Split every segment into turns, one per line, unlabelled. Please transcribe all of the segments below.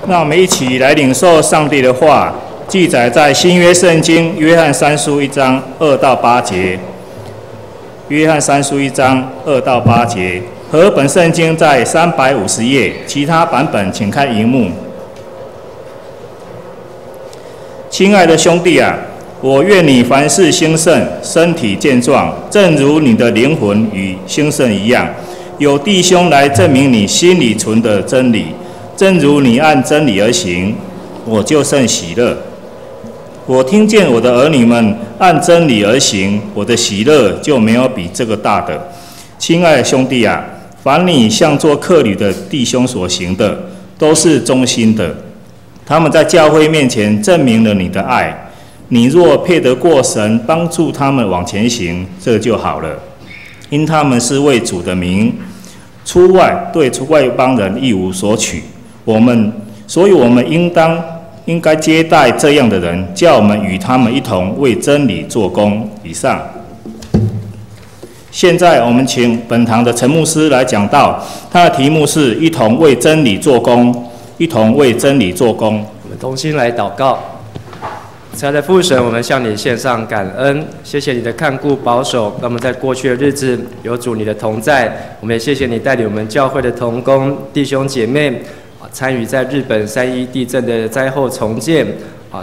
那我们一起来领受上帝的话，记载在新约圣经约翰3书1章2到8节。约翰3书1章2到8节，和本圣经在350页，其他版本请看荧幕。亲爱的兄弟啊，我愿你凡事兴盛，身体健壮，正如你的灵魂与兴盛一样。有弟兄来证明你心里存的真理，正如你按真理而行，我就甚喜乐。我听见我的儿女们按真理而行，我的喜乐就没有比这个大的。亲爱的兄弟啊，凡你向做客旅的弟兄所行的，都是忠心的。他们在教会面前证明了你的爱。你若配得过神帮助他们往前行，这就好了。因他们是为主的名出外，对外邦人一无所取。所以我们应该接待这样的人，叫我们与他们一同为真理做工。以上。现在我们请本堂的陈牧师来讲道，他的题目是一同为真理做工，一同为真理做工。
我们同心来祷告。亲爱的父神，我们向你献上感恩，谢谢你的看顾保守，让我们在过去的日子有主你的同在。我们也谢谢你带领我们教会的同工弟兄姐妹参与在日本3.1地震的灾后重建。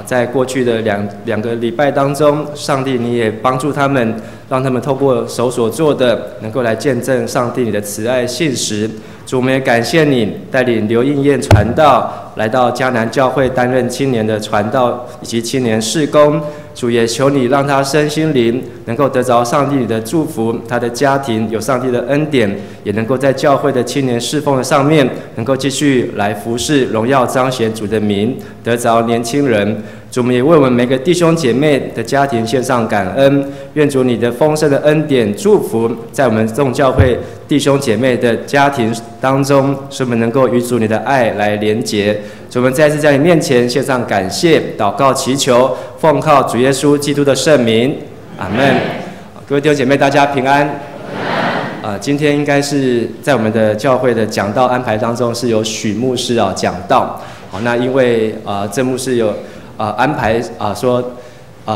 在过去的两个礼拜当中，上帝你也帮助他们，让他们透过手所做的，能够来见证上帝你的慈爱信实。主，我们也感谢你带领刘应验传道来到迦南教会担任青年的传道以及青年事工。主，也求你让他身心灵能够得着上帝你的祝福，他的家庭有上帝的恩典，也能够在教会的青年侍奉的上面能够继续来服侍荣耀彰显主的名，得着年轻人。主，我们也为我们每个弟兄姐妹的家庭献上感恩，愿主你的丰盛的恩典祝福在我们众教会弟兄姐妹的家庭当中，使我们能够与主你的爱来连结。主，我们再次在你面前献上感谢、祷告、祈求，奉靠主耶稣基督的圣名，阿们。各位弟兄姐妹，大家平安。今天应该是在我们的教会的讲道安排当中是由许牧师讲道。好，那因为郑牧师有安排说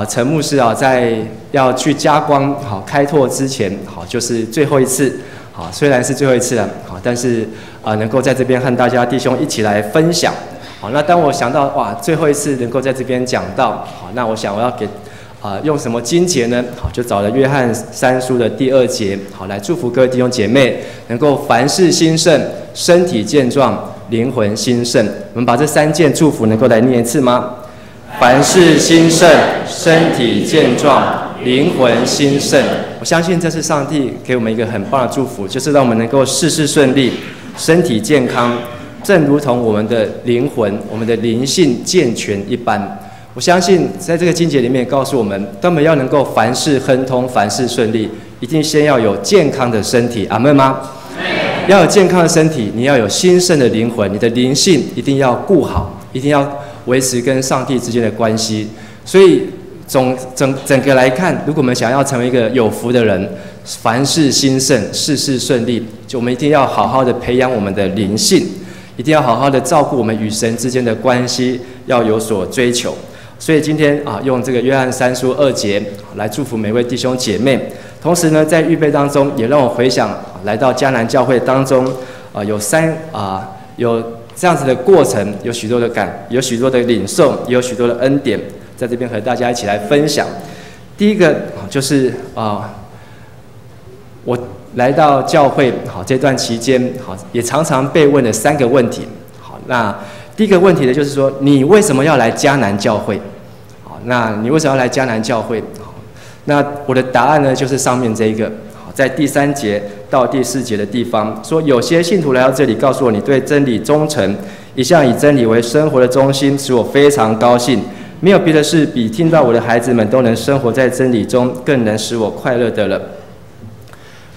陈牧师在要去嘉光开拓之前，就是最后一次。虽然是最后一次了，但是能够在这边和大家弟兄一起来分享。好，那当我想到最后一次能够在这边讲到，那我想我要给用什么经节呢？就找了约翰3书的第2节，来祝福各位弟兄姐妹能够凡事兴盛，身体健壮，灵魂兴盛。我们把这3件祝福能够来念一次吗？凡事兴盛，身体健壮，灵魂兴盛。我相信这是上帝给我们一个很棒的祝福，就是让我们能够事事顺利，身体健康，正如同我们的灵魂、我们的灵性健全一般。我相信在这个经节里面告诉我们，当我们要能够凡事亨通、凡事顺利，一定先要有健康的身体。阿们吗？要有健康的身体，你要有兴盛的灵魂，你的灵性一定要顾好，一定要维持跟上帝之间的关系。所以整个来看，如果我们想要成为一个有福的人，凡事兴盛，事事顺利，就我们一定要好好的培养我们的灵性，一定要好好的照顾我们与神之间的关系，要有所追求。所以今天用这个约翰3书2节来祝福每位弟兄姐妹。同时呢，在预备当中，也让我回想来到迦南教会当中，有这样子的过程，有许多的领受，也有许多的恩典，在这边和大家一起来分享。第一个就是我来到教会这段期间也常常被问的3个问题。那第一个问题呢，就是说你为什么要来迦南教会？那你为什么要来迦南教会？那我的答案呢，就是上面这一个，在第3节到第4节的地方说，有些信徒来到这里，告诉我你对真理忠诚，一向以真理为生活的中心，使我非常高兴。没有别的事比听到我的孩子们都能生活在真理中，更能使我快乐的了。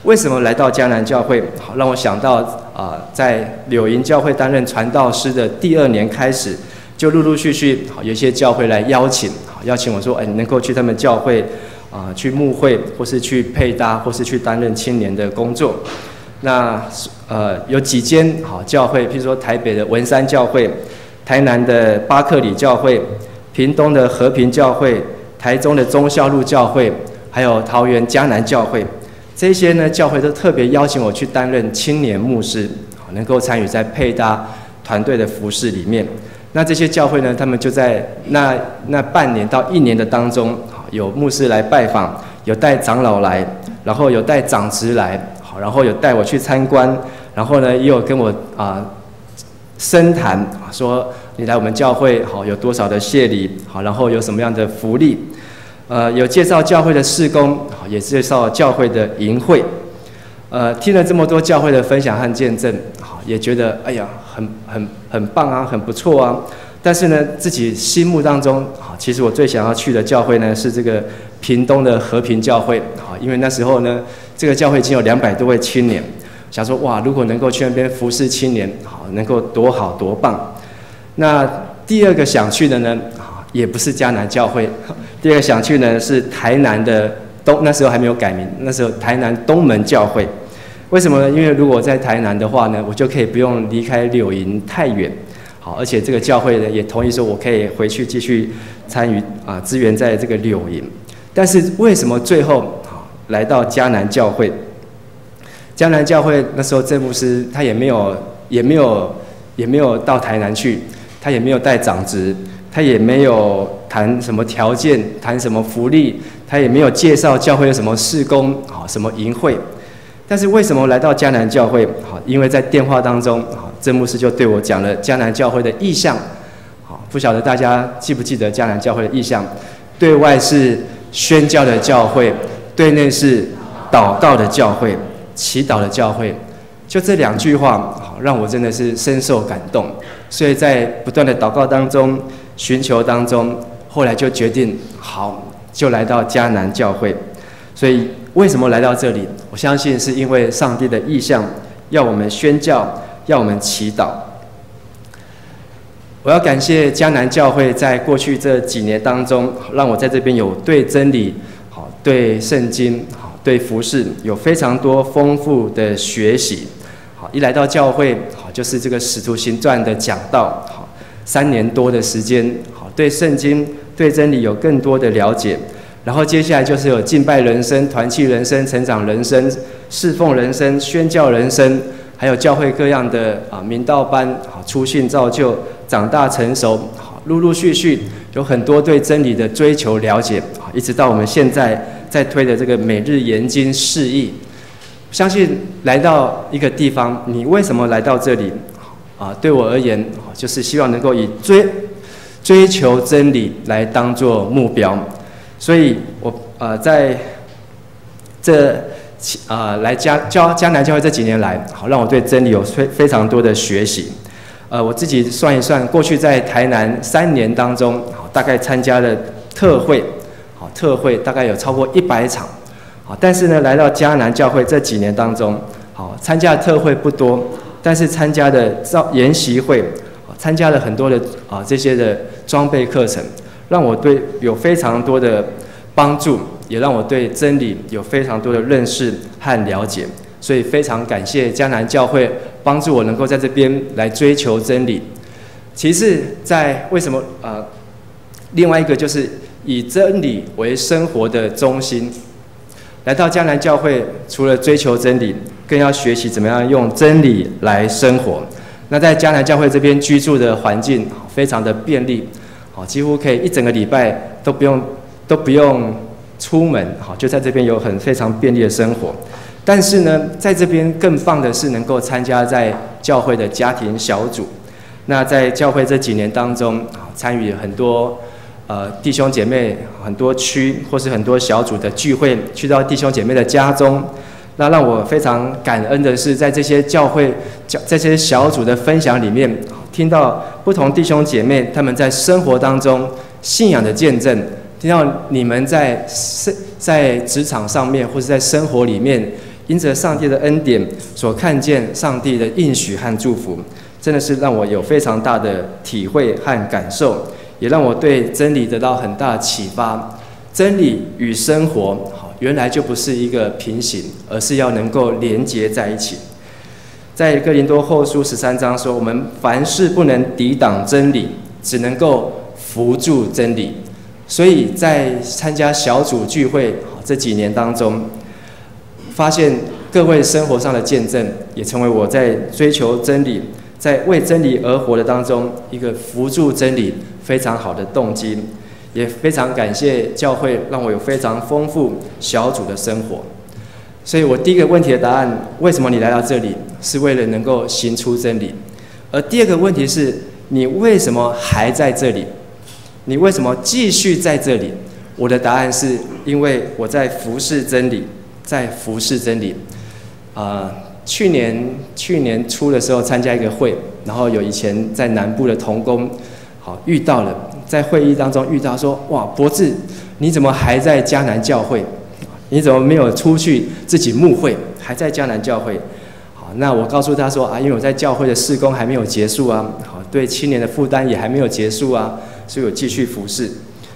为什么来到迦南教会？让我想到在柳营教会担任传道师的第2年开始，就陆陆续续有一些教会来邀请我说，你能够去他们教会去牧会，或是去配搭，或是去担任青年的工作。那有几间教会，譬如说台北的文山教会、台南的巴克里教会、屏东的和平教会、台中的忠孝路教会，还有桃园迦南教会，这些呢教会都特别邀请我去担任青年牧师，能够参与在配搭团队的服事里面。那这些教会呢，他们就在那半年到1年的当中，有牧师来拜访，有带长老来，然后有带长职来，然后有带我去参观，然后呢也有跟我深谈，说你来我们教会有多少的谢礼，然后有什么样的福利，有介绍教会的事工，也介绍教会的营会。听了这么多教会的分享和见证，也觉得哎呀，很棒啊，很不错啊。但是呢，自己心目当中，其实我最想要去的教会呢是这个屏东的和平教会，因为那时候呢，这个教会已经有200多位青年，想说哇，如果能够去那边服侍青年，能够多好多棒。那第二个想去的呢，也不是迦南教会，第二个想去呢是台南的那时候还没有改名，那时候台南东门教会。为什么呢？因为如果在台南的话呢，我就可以不用离开柳营太远，好，而且这个教会呢也同意说我可以回去继续参与支援在这个柳营。但是为什么最后来到迦南教会？迦南教会那时候郑牧师他也没有到台南去，他也没有带长职，他也没有谈什么条件，谈什么福利，他也没有介绍教会有什么事工，什么营会。但是为什么来到迦南教会？因为在电话当中，郑牧师就对我讲了迦南教会的意向。不晓得大家记不记得迦南教会的意向？对外是宣教的教会，对内是祷告的教会，祈祷的教会。就这2句话，让我真的是深受感动。所以在不断的祷告当中、寻求当中，后来就决定好，就来到迦南教会。所以为什么来到这里？我相信是因为上帝的意向，要我们宣教，要我们祈祷。我要感谢迦南教会在过去这几年当中，让我在这边有对真理、对圣经、对服事有非常多丰富的学习。一来到教会，就是这个使徒行传的讲道，3年多的时间，对圣经、对真理有更多的了解。然后接下来就是有敬拜人生、团契人生、成长人生、侍奉人生、宣教人生，还有教会各样的明道班、初信造就、长大成熟，陆陆续续有很多对真理的追求了解，一直到我们现在在推的这个每日研经释义。相信来到一个地方，你为什么来到这里？对我而言，就是希望能够以追求真理来当作目标。所以我在这来迦南教会这几年来，让我对真理有非常多的学习。我自己算一算，过去在台南3年当中，大概参加了特会大概有超过100场。但是呢，来到迦南教会这几年当中，参加的特会不多，但是参加的研习会，参加了很多的这些的装备课程，让我对有非常多的帮助，也让我对真理有非常多的认识和了解。所以非常感谢迦南教会帮助我能够在这边来追求真理。其次，在为什么另外一个就是以真理为生活的中心。来到迦南教会，除了追求真理，更要学习怎么样用真理来生活。那在迦南教会这边居住的环境非常的便利，几乎可以一整个礼拜都不用出门，就在这边有非常便利的生活。但是呢，在这边更棒的是能够参加在教会的家庭小组。那在教会这几年当中，参与很多弟兄姐妹很多区或是很多小组的聚会，去到弟兄姐妹的家中。那让我非常感恩的是，在这些这些小组的分享里面，听到不同弟兄姐妹他们在生活当中信仰的见证，听到你们在职场上面或是在生活里面，因着上帝的恩典所看见上帝的应许和祝福，真的是让我有非常大的体会和感受，也让我对真理得到很大的启发。真理与生活原来就不是一个平行，而是要能够连结在一起。在哥林多后书13章说，我们凡事不能抵挡真理，只能够扶助真理。所以在参加小组聚会这几年当中，发现各位生活上的见证，也成为我在追求真理、在为真理而活的当中一个扶助真理非常好的动机。也非常感谢教会，让我有非常丰富小组的生活。所以我第一个问题的答案，为什么你来到这里，是为了能够行出真理。而第二个问题是，你为什么还在这里？你为什么继续在这里？我的答案是因为我在服侍真理，在服侍真理。去年初的时候参加一个会，然后有以前在南部的同工，遇到了，在会议当中遇到说，哇，博智，你怎么还在迦南教会？你怎么没有出去自己牧会，还在迦南教会？好，那我告诉他说因为我在教会的事工还没有结束啊，好，对青年的负担也还没有结束啊，所以我继续服侍。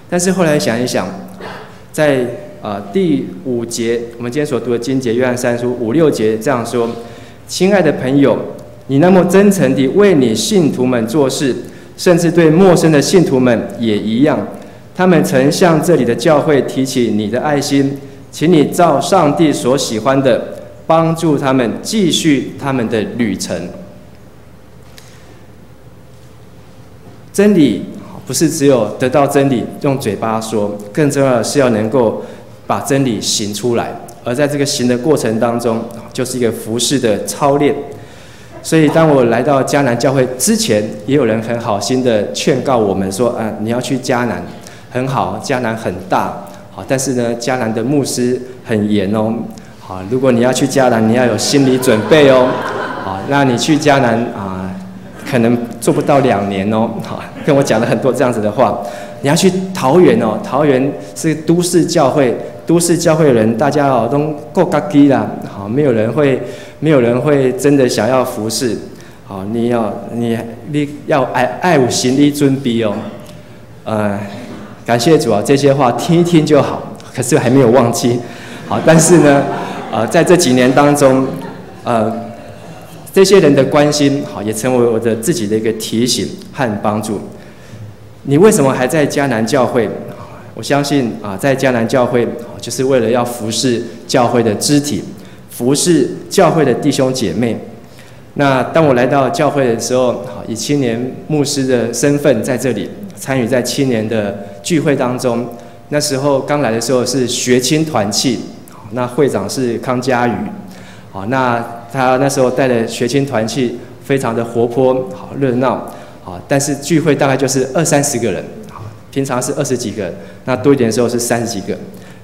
但是后来想一想，在第5节，我们今天所读的经节，约翰3书5、6节这样说：亲爱的朋友，你那么真诚地为你信徒们做事，甚至对陌生的信徒们也一样。他们曾向这里的教会提起你的爱心，请你照上帝所喜欢的，帮助他们继续他们的旅程。真理不是只有得到真理用嘴巴说，更重要的是要能够把真理行出来。而在这个行的过程当中，就是一个服事的操练。所以当我来到迦南教会之前，也有人很好心的劝告我们说，你要去迦南，很好，迦南很大，好，但是呢，迦南的牧师很严哦，好，如果你要去迦南，你要有心理准备哦，好，那你去迦南可能做不到2年哦，好，跟我讲了很多这样子的话。你要去桃园哦，桃园是都市教会，都市教会的人大家都够嘎叽啦，好，没有人会真的想要服侍，好，你要爱有心理准备哦，感谢主啊，这些话听一听就好，可是还没有忘记，好，但是呢，在这几年当中，这些人的关心，好，也成为我的自己的一个提醒和帮助。你为什么还在迦南教会？我相信在迦南教会就是为了要服侍教会的肢体，服侍教会的弟兄姐妹。那当我来到教会的时候，以青年牧师的身份在这里参与在青年的聚会当中。那时候刚来的时候是学青团契，那会长是康佳瑜，好，那他那时候带的学青团契非常的活泼，好热闹。好，但是聚会大概就是20-30个人，好，平常是20几个，那多一点的时候是30几个。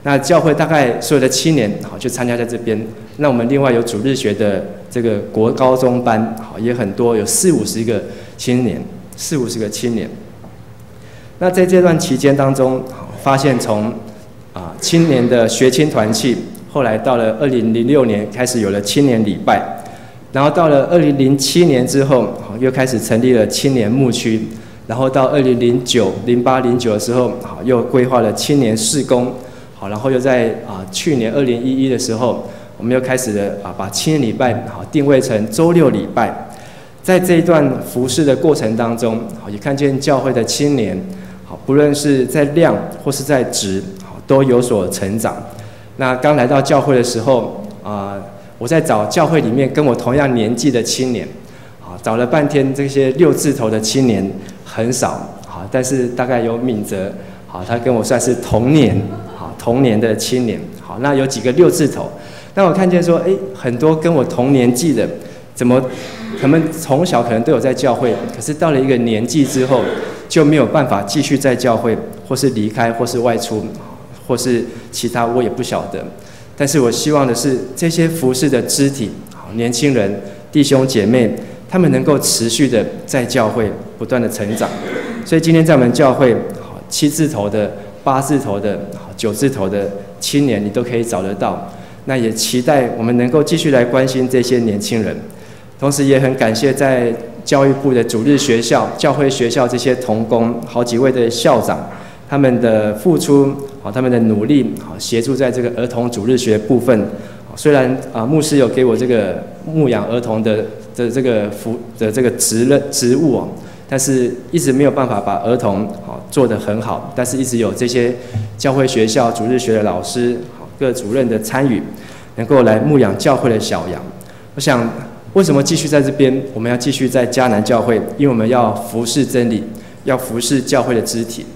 那教会大概所有的青年，好，就参加在这边。那我们另外有主日学的这个国高中班，好，也很多，有40-50个青年，40-50个青年。那在这段期间当中，发现从青年的学青团契，后来到了2006年开始有了青年礼拜。然后到了2007年之后，又开始成立了青年牧区，然后到2008、09的时候，又规划了青年事工，好，然后又在去年2011的时候，我们又开始了把青年礼拜定位成周6礼拜。在这一段服事的过程当中，也看见教会的青年，不论是在量或是在质，都有所成长。那刚来到教会的时候，我在找教会里面跟我同样年纪的青年，找了半天，这些6字头的青年很少，但是大概有敏哲，他跟我算是同年的青年，那有几个6字头，那我看见说，很多跟我同年纪的，他们从小可能都有在教会，可是到了一个年纪之后，就没有办法继续在教会，或是离开，或是外出，或是其他，我也不晓得。但是我希望的是，这些服事的肢体，年轻人、弟兄姐妹，他们能够持续的在教会不断的成长。所以今天在我们教会，7字头的、8字头的、9字头的青年，你都可以找得到。那也期待我们能够继续来关心这些年轻人，同时也很感谢在教育部的主日学校、教会学校这些同工，好几位的校长。他们的付出，他们的努力，协助在这个儿童主日学部分。虽然牧师有给我这个牧养儿童的的这个职务哦，但是一直没有办法把儿童做得很好，但是一直有这些教会学校主日学的老师各主任的参与，能够来牧养教会的小羊。我想为什么继续在这边？我们要继续在迦南教会，因为我们要服侍真理，要服侍教会的肢体。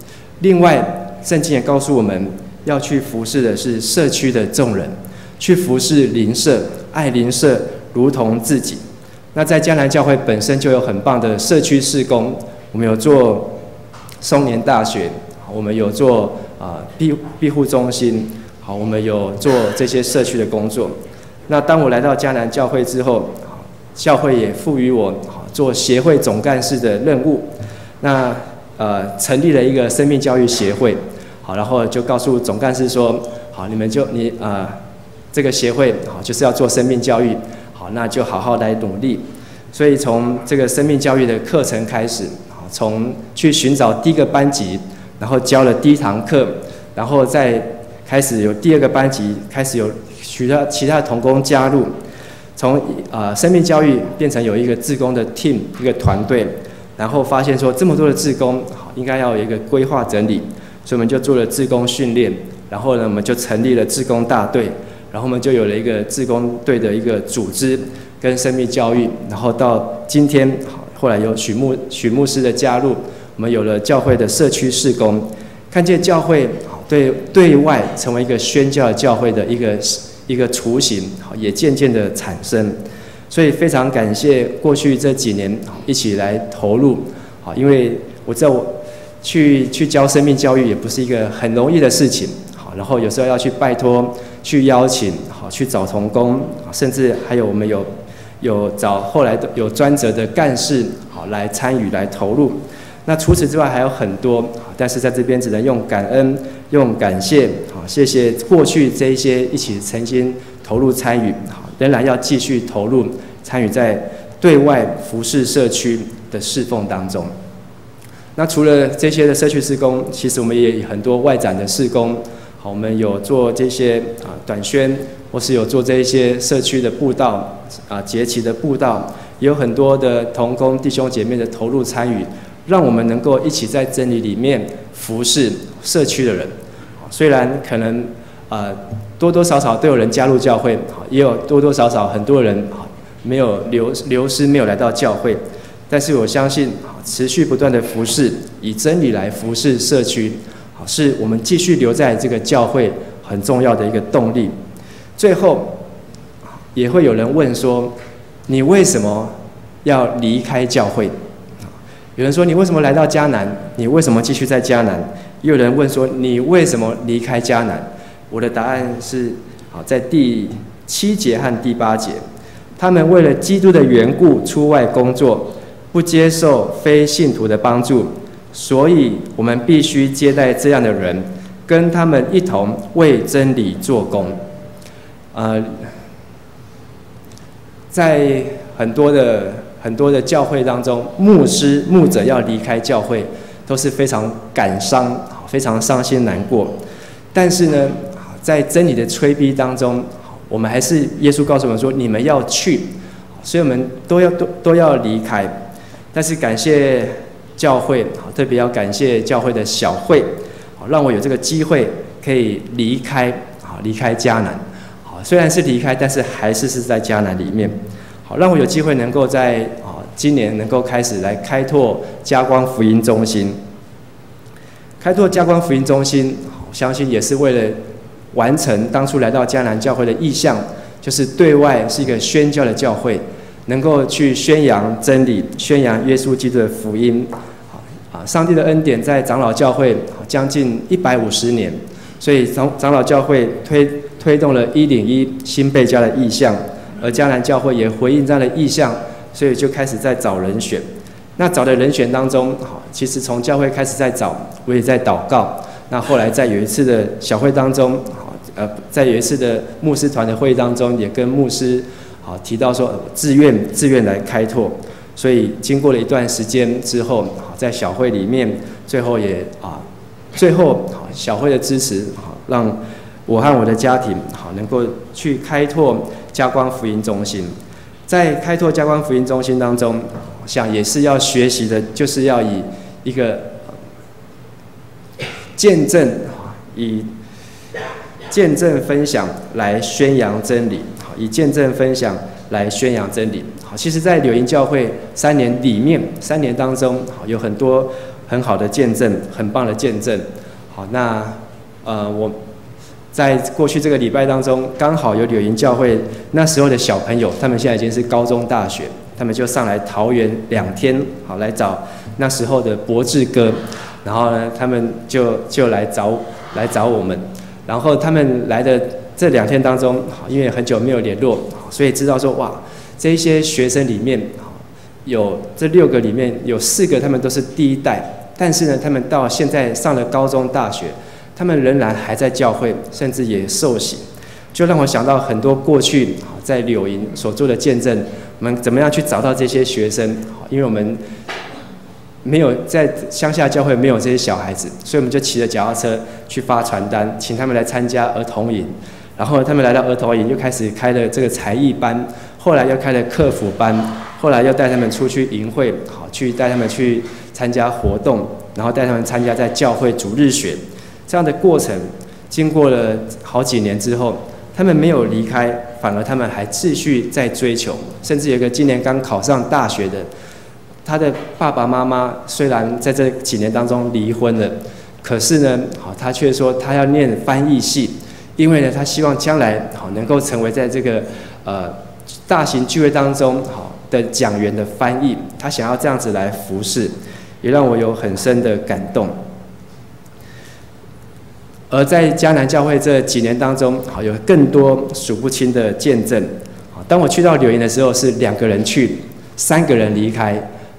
另外，圣经也告诉我们要去服侍的是社区的众人，去服侍邻舍，爱邻舍如同自己。那在迦南教会本身就有很棒的社区事工，我们有做松年大学，我们有做庇护中心，好，我们有做这些社区的工作。那当我来到迦南教会之后，教会也赋予我做协会总干事的任务。那成立了一个生命教育协会，好，然后就告诉总干事说，好，这个协会好就是要做生命教育，好，那就好好来努力。所以从这个生命教育的课程开始，从去寻找第一个班级，然后教了第一堂课，然后再开始有第二个班级，开始有其他的同工加入，从生命教育变成有一个志工的 team 一个团队。然后发现说这么多的志工，应该要有一个规划整理，所以我们就做了志工训练，然后呢，我们就成立了志工大队，然后我们就有了一个志工队的一个组织跟生命教育，然后到今天，后来有许牧师的加入，我们有了教会的社区事工，看见教会对外成为一个宣教的教会的一个雏形，也渐渐的产生。所以非常感谢过去这几年一起来投入，因为我知道我去教生命教育也不是一个很容易的事情，然后有时候要去拜托、去邀请、去找同工，甚至还有我们有找后来有专责的干事来参与来投入。那除此之外还有很多，但是在这边只能用感恩、用感谢，谢谢过去这一些一起曾经投入参与，仍然要继续投入参与在对外服侍社区的侍奉当中。那除了这些的社区事工，其实我们也有很多外展的事工，好，我们有做这些短宣，或是有做这一些社区的布道节期的布道，也有很多的同工弟兄姐妹的投入参与，让我们能够一起在真理里面服侍社区的人。虽然可能多多少少都有人加入教会，也有多多少少很多人没有流失，没有来到教会，但是我相信持续不断的服侍，以真理来服侍社区，是我们继续留在这个教会很重要的一个动力。最后也会有人问说，你为什么要离开教会？有人说，你为什么来到迦南？你为什么继续在迦南？也有人问说，你为什么离开迦南？我的答案是，在第7节和第8节，他们为了基督的缘故出外工作，不接受非信徒的帮助，所以我们必须接待这样的人，跟他们一同为真理做工。在很多的教会当中，牧者要离开教会，都是非常感伤、非常伤心难过。但是呢，在真理的催逼当中，我们还是耶稣告诉我们说，你们要去，所以我们都要离开。但是感谢教会，特别要感谢教会的小会，让我有这个机会可以离开迦南。虽然是离开，但是还是在迦南里面。好，让我有机会能够在今年能够开始来开拓嘉光福音中心。开拓嘉光福音中心，相信也是为了完成当初来到迦南教会的意向，就是对外是一个宣教的教会，能够去宣扬真理，宣扬耶稣基督的福音。上帝的恩典在长老教会将近150年，所以长老教会推动了101新贝家的意向，而迦南教会也回应这样的意向，所以就开始在找人选。那找的人选当中，其实从教会开始在找，我也在祷告。那后来在有一次的小会当中，在有一次的牧师团的会议当中，也跟牧师提到说，自愿来开拓。所以经过了一段时间之后，在小会里面，最后小会的支持，让我和我的家庭能够去开拓嘉光福音中心。在开拓嘉光福音中心当中，想也是要学习的，就是要以一个见证，以见证分享来宣扬真理，以见证分享来宣扬真理。好，其实，在柳营教会3年里面，3年当中，有很多很好的见证，很棒的见证。好，那我在过去这个礼拜当中，刚好有柳营教会那时候的小朋友，他们现在已经是高中、大学，他们就上来桃园2天，好来找那时候的博智哥，然后呢，他们就来找我们，然后他们来的这2天当中，因为很久没有联络，所以知道说哇，这一些学生里面，有这6个里面有4个他们都是第一代，但是呢，他们到现在上了高中、大学。他们仍然还在教会，甚至也受洗，就让我想到很多过去在柳营所做的见证。我们怎么样去找到这些学生？因为我们没有在乡下教会没有这些小孩子，所以我们就骑着脚踏车去发传单，请他们来参加儿童营。然后他们来到儿童营，又开始开了这个才艺班，后来又开了客服班，后来又带他们出去营会，去带他们去参加活动，然后带他们参加在教会主日学。这样的过程，经过了好几年之后，他们没有离开，反而他们还继续在追求。甚至有一个今年刚考上大学的，他的爸爸妈妈虽然在这几年当中离婚了，可是呢，他却说他要念翻译系，因为呢，他希望将来能够成为在这个大型聚会当中的讲员的翻译，他想要这样子来服侍，也让我有很深的感动。而在嘉南教会这几年当中，有更多数不清的见证。当我去到柳营的时候，是2个人去，3个人离开；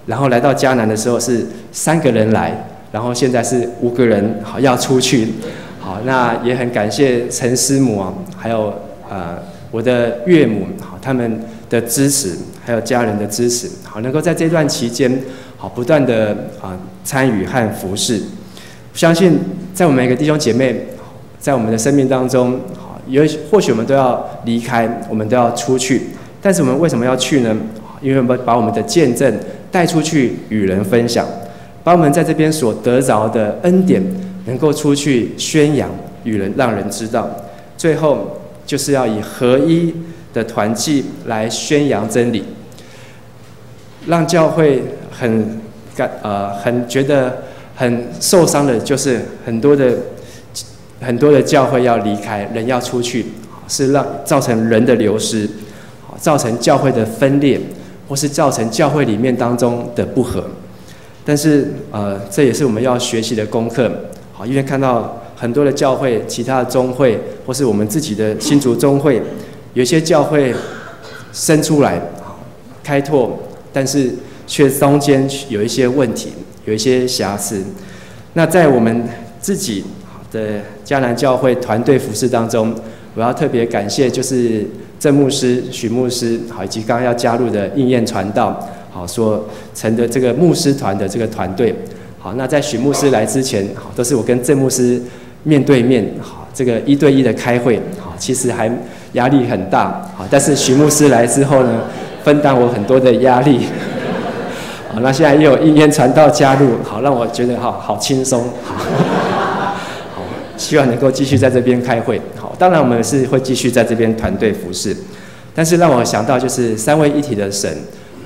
然后来到嘉南的时候，是3个人来，然后现在是5个人要出去。好，那也很感谢陈师母还有我的岳母他们的支持，还有家人的支持，好能够在这段期间不断的参与和服侍。相信在我们每个弟兄姐妹，在我们的生命当中，或许我们都要离开，我们都要出去，但是我们为什么要去呢？因为我们把我们的见证带出去与人分享，把我们在这边所得着的恩典能够出去宣扬，与人让人知道。最后就是要以合一的团契来宣扬真理，让教会很觉得很受伤的，就是很多的教会要离开，人要出去，是造成人的流失，造成教会的分裂，或是造成教会里面当中的不和。但是这也是我们要学习的功课。好，因为看到很多的教会，其他的宗会，或是我们自己的新竹宗会，有一些教会生出来开拓，但是却中间有一些问题，有一些瑕疵。那在我们自己的嘉南教会团队服事当中，我要特别感谢就是郑牧师、许牧师，以及刚刚要加入的应验传道，所成的这个牧师团的这个团队。好，那在许牧师来之前，都是我跟郑牧师面对面，这个1对1的开会，其实还压力很大。但是许牧师来之后呢，分担我很多的压力。好，那现在又有应验传道加入，好让我觉得好轻松。好，希望能够继续在这边开会。好，当然我们是会继续在这边团队服事，但是让我想到就是3位一体的神，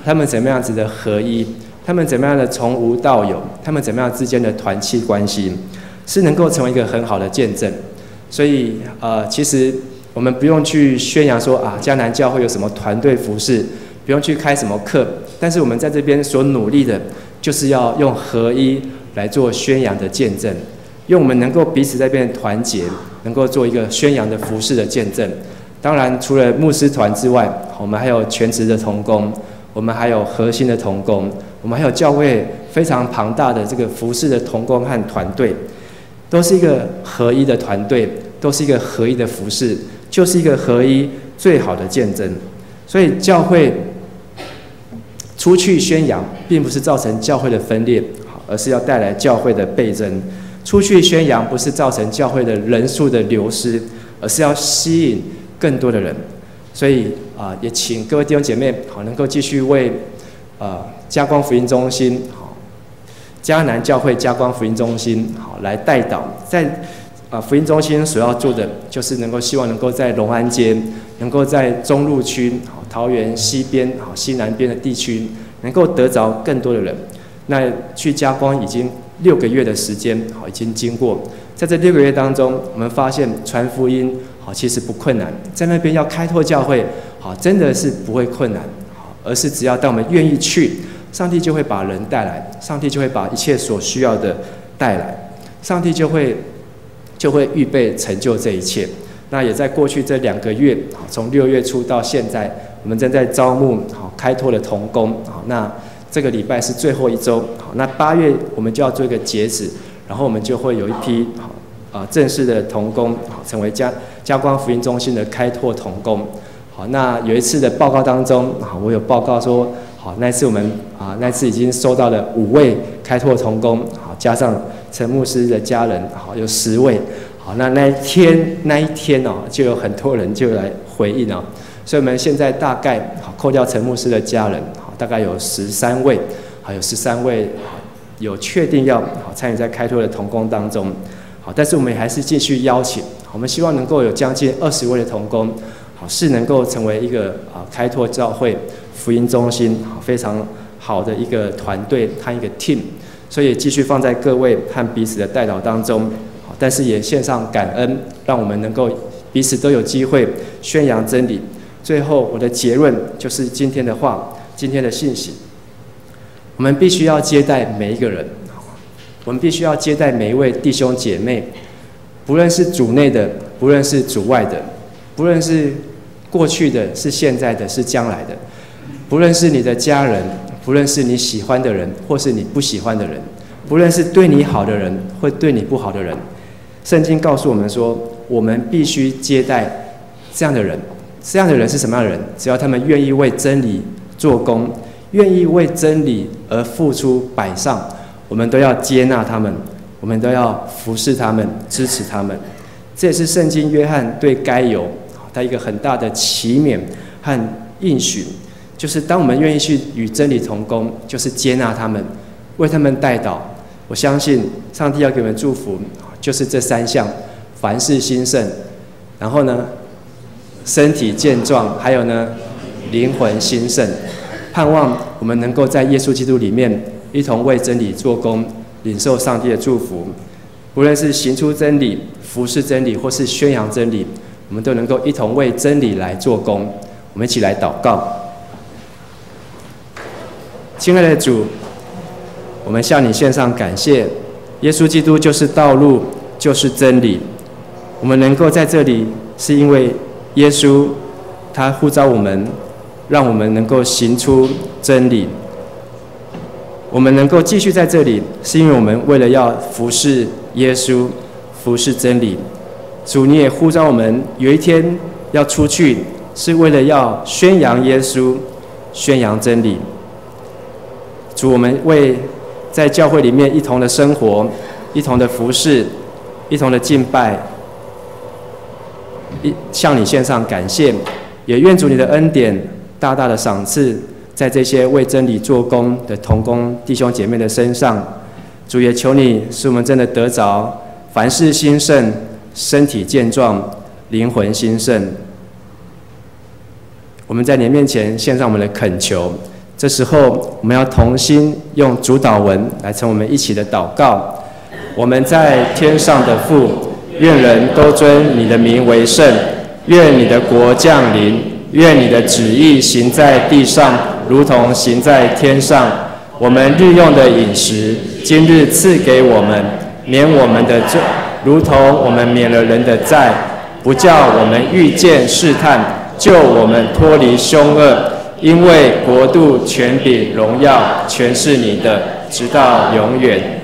他们怎么样子的合一，他们怎么样的从无到有，他们怎么样之间的团契关系，是能够成为一个很好的见证。所以其实我们不用去宣扬说嘉南教会有什么团队服事，不用去开什么课，但是我们在这边所努力的，就是要用合一来做宣扬的见证，用我们能够彼此在这边团结，能够做一个宣扬的服事的见证。当然，除了牧师团之外，我们还有全职的同工，我们还有核心的同工，我们还有教会非常庞大的这个服事的同工和团队，都是一个合一的团队，都是一个合一的服事，就是一个合一最好的见证。所以教会出去宣扬，并不是造成教会的分裂，而是要带来教会的倍增。出去宣扬不是造成教会的人数的流失，而是要吸引更多的人。所以也请各位弟兄姐妹好能够继续为嘉光福音中心好嘉南教会嘉光福音中心好来代祷，在福音中心所要做的就是希望能够在龙安街，能够在中路区好桃园西边好西南边的地区能够得着更多的人。那去嘉光已经6个月的时间好已经经过，在这6个月当中，我们发现传福音好其实不困难，在那边要开拓教会好真的是不会困难，而是只要当我们愿意去，上帝就会把人带来，上帝就会把一切所需要的带来，上帝就会预备成就这一切。那也在过去这2个月，从6月初到现在，我们正在招募好开拓的同工好，那这个礼拜是最后一周好，那8月我们就要做一个截止，然后我们就会有一批正式的同工好，成为嘉光福音中心的开拓同工好。那有一次的报告当中我有报告说好，那次我们那次已经收到了5位开拓同工好，加上陈牧师的家人好，有10位好。那一天就有很多人就来回应所以我们现在大概好扣掉陈牧师的家人好，大概有13位好，有13位有确定要好参与在开拓的同工当中好，但是我们还是继续邀请，我们希望能够有将近20位的同工好，是能够成为一个开拓教会福音中心好非常好的一个团队和一个 team， 所以也继续放在各位和彼此的代祷当中好，但是也献上感恩，让我们能够彼此都有机会宣扬真理。最后我的结论就是今天的话，今天的信息，我们必须要接待每一个人，我们必须要接待每一位弟兄姐妹，不论是主内的，不论是主外的，不论是过去的，是现在的，是将来的，不论是你的家人，不论是你喜欢的人，或是你不喜欢的人，不论是对你好的人，或对你不好的人，圣经告诉我们说，我们必须接待这样的人。这样的人是什么样的人？只要他们愿意为真理做工，愿意为真理而付出摆上，我们都要接纳他们，我们都要服侍他们，支持他们。这也是圣经约翰对该犹他一个很大的期勉和应许，就是当我们愿意去与真理同工，就是接纳他们，为他们代祷。我相信上帝要给我们祝福，就是这3项：凡事兴盛，然后呢，身体健壮，还有呢，灵魂兴盛。盼望我们能够在耶稣基督里面一同为真理做工，领受上帝的祝福。无论是行出真理、服侍真理，或是宣扬真理，我们都能够一同为真理来做工。我们一起来祷告。亲爱的主，我们向你献上感谢。耶稣基督就是道路，就是真理。我们能够在这里，是因为耶稣他呼召我们，让我们能够行出真理。我们能够继续在这里，是因为我们为了要服侍耶稣，服侍真理。主，你也呼召我们有一天要出去，是为了要宣扬耶稣，宣扬真理。主，我们为在教会里面一同的生活，一同的服侍，一同的敬拜，向你献上感谢，也愿主你的恩典大大的赏赐在这些为真理做工的同工弟兄姐妹的身上。主，也求你使我们真的得着凡事兴盛，身体健壮，灵魂兴盛。我们在你面前献上我们的恳求，这时候我们要同心用主祷文来成我们一起的祷告。我们在天上的父，愿人都尊你的名为圣，愿你的国降临，愿你的旨意行在地上，如同行在天上。我们日用的饮食，今日赐给我们，免我们的罪，如同我们免了人的债，不叫我们遇见试探，救我们脱离凶恶。因为国度、权柄、荣耀，全是你的，直到永远。